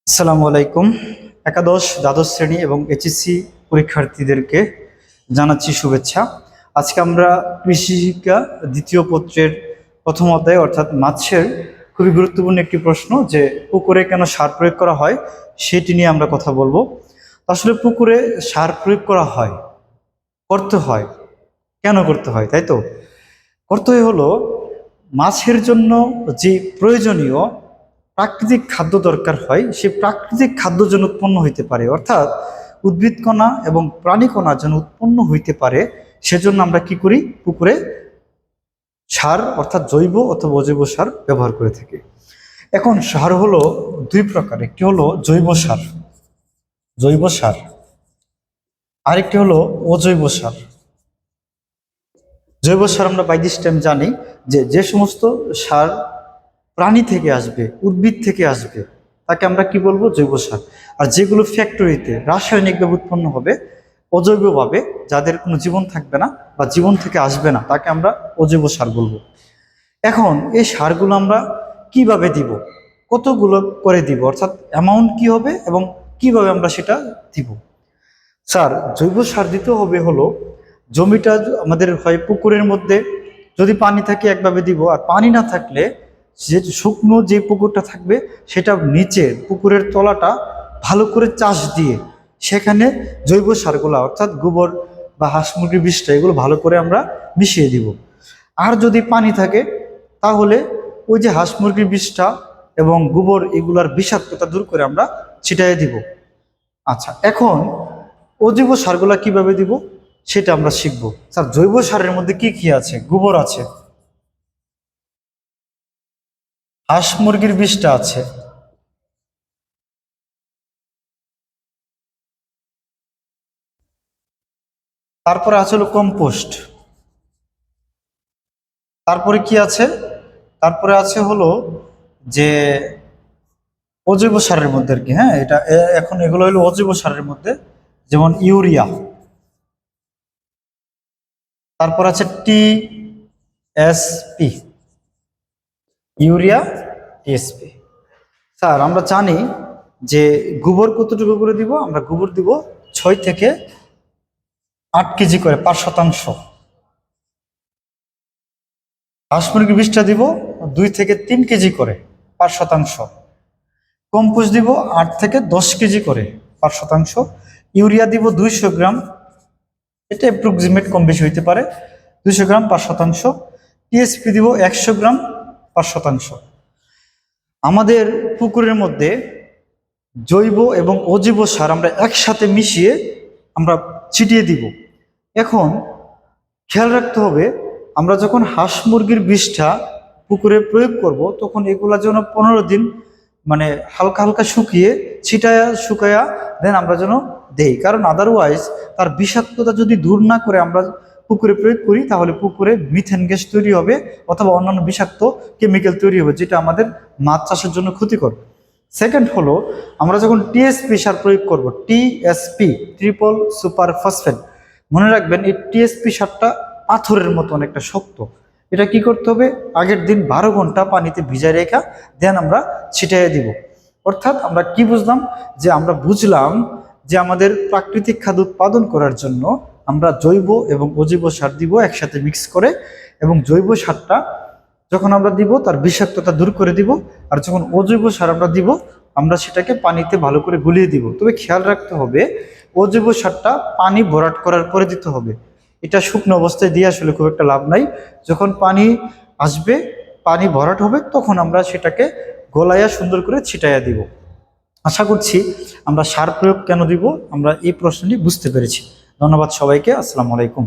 আসসালামু আলাইকুম। একাদশ দ্বাদশ শ্রেণী এবং এইচএসসি পরীক্ষার্থীদেরকে জানাচ্ছি শুভেচ্ছা। আজকে আমরা কৃষি শিক্ষা দ্বিতীয় পত্রের প্রথম অধ্যায় অর্থাৎ মাছের খুবই গুরুত্বপূর্ণ একটি প্রশ্ন, যে পুকুরে কেন সার প্রয়োগ করা হয় সেটি নিয়ে আমরা কথা বলবো। আসলে পুকুরে সার প্রয়োগ করা হয়, করতে হয়, কেন করতে হয়, তাই তো? করতে হলো মাছের জন্য যে প্রয়োজনীয় প্রাকৃতিক খাদ্য দরকার হয়, সেই প্রাকৃতিক খাদ্য যেন উৎপন্ন হইতে পারে, অর্থাৎ উদ্ভিদ কণা এবং প্রাণী কণা যেন উৎপন্ন হইতে পারে, সেজন্য আমরা কি করি? পুকুরে সার অর্থাৎ জৈব অথবা অজৈব সার ব্যবহার করে থাকি। এখন সার হলো দুই প্রকার, একটি হলো জৈব সার, আরেকটি হলো অজৈব সার। জৈব সার আমরা বাই দিস টাইম জানি যে যে সমস্ত সার প্রাণী থেকে আসবে, উদ্ভিদ থেকে আসবে, তাকে আমরা কি বলবো? জৈব সার। আর যেগুলো ফ্যাক্টরিতে রাসায়নিকভাবে উৎপন্ন হবে, অজৈবভাবে, যাদের কোনো জীবন থাকবে না বা জীবন থেকে আসবে না, তাকে আমরা অজৈব সার বলবো। এখন এই সারগুলো আমরা কিভাবে দিব, কতগুলো করে দিব, অর্থাৎ অ্যামাউন্ট কি হবে এবং কিভাবে আমরা সেটা দিব? স্যার, জৈব সার দিতে হবে হলো, জমিটা আমাদের হয় পুকুরের মধ্যে, যদি পানি থাকে একভাবে দিব, আর পানি না থাকলে যে শুকনো যে পুকুরটা থাকবে সেটা নিচে পুকুরের তলাটা ভালো করে চাষ দিয়ে সেখানে জৈব সারগুলো অর্থাৎ গোবর বা হাঁস মুরগির বিষটা এগুলো ভালো করে আমরা মিশিয়ে দিব। আর যদি পানি থাকে তাহলে ওই যে হাঁস মুরগির বিষটা এবং গোবর এগুলার বিষাক্ততা দূর করে আমরা ছিটাইয়ে দিব। আচ্ছা, এখন অজৈব সারগুলা কিভাবে দিব সেটা আমরা শিখব। স্যার, জৈব সারের মধ্যে কি কি আছে? গোবর আছে, হাঁস মুরগির বিষটা আছে, তারপরে আছে হলো কম্পোস্ট, তারপরে কি আছে? তারপরে আছে হলো যে অজৈব সারের মধ্যে আর কি, হ্যাঁ, এটা এখন এগুলো হলো অজৈব সারের মধ্যে, যেমন ইউরিয়া, তারপর আছে টিএসপি, ইউরিয়া, টিএসপি। স্যার, আমরা জানি যে গোবর কতটুকু করে দিব? আমরা গোবর দিব 6 থেকে 8 কেজি করে 5%। হাঁস মুরগির বিষটা দিব 2 থেকে 3 কেজি করে 5%। কম্পোস্ট দিব 8 থেকে 10 কেজি করে 5%। ইউরিয়া দিব 200 গ্রাম, এটা অ্যাপ্রক্সিমেট কম বেশি হইতে পারে, 200 গ্রাম 5%। টিএসপি দিব 100 গ্রাম 5%। আমাদের পুকুরের মধ্যে জৈব এবং অজৈব সার আমরা একসাথে মিশিয়ে আমরা ছিটিয়ে দিব। এখন খেয়াল রাখতে হবে, আমরা যখন হাঁস মুরগির বিষটা পুকুরে প্রয়োগ করব, তখন এগুলা যেন 15 দিন মানে হালকা হালকা শুকিয়ে শুকায়া দেন আমরা যেন দেই, কারণ আদারওয়াইজ তার বিষাক্ততা যদি দূর না করে আমরা পুকুরে প্রয়োগ করি, তাহলে পুকুরে মিথেন গ্যাস তৈরি হবে অথবা অন্যান্য বিষাক্ত কেমিক্যাল তৈরি হবে, যেটা আমাদের মাছ চাষের জন্য ক্ষতিকর। সেকেন্ড হলো, আমরা যখন টিএসপি সার প্রয়োগ করব, টিএসপি, ট্রিপল সুপার ফসফেট, মনে রাখবেন এই টিএসপি সারটা পাথরের মতো অনেকটা শক্ত। এটা কি করতে হবে? আগের দিন 12 ঘন্টা পানিতে ভিজায় রেখা দেন আমরা ছিটাইয়ে দিব। অর্থাৎ আমরা কি বুঝলাম? যে আমরা বুঝলাম যে আমাদের প্রাকৃতিক খাদ্য উৎপাদন করার জন্য আমরা জৈব এবং অজৈব সার দিব একসাথে মিক্স করে, এবং জৈব সারটা যখন আমরা দিব তার বিষাক্ততা দূর করে দিব, আর যখন অজৈব সার আমরা দিব আমরা সেটাকে পানিতে ভালো করে গুলিয়ে দিব। তবে খেয়াল রাখতে হবে, অজৈব সারটা পানি ভরাট করার পরে দিতে হবে। এটা শুকনো অবস্থায় দিয়ে আসলে খুব একটা লাভ নাই। যখন পানি আসবে, পানি ভরাট হবে, তখন আমরা সেটাকে গলাইয়া সুন্দর করে ছিটাইয়া দিব। আশা করছি আমরা সার প্রয়োগ কেন দিব আমরা এই প্রশ্নটি বুঝতে পেরেছি। ধন্যবাদ সবাইকে। আসসালামু আলাইকুম।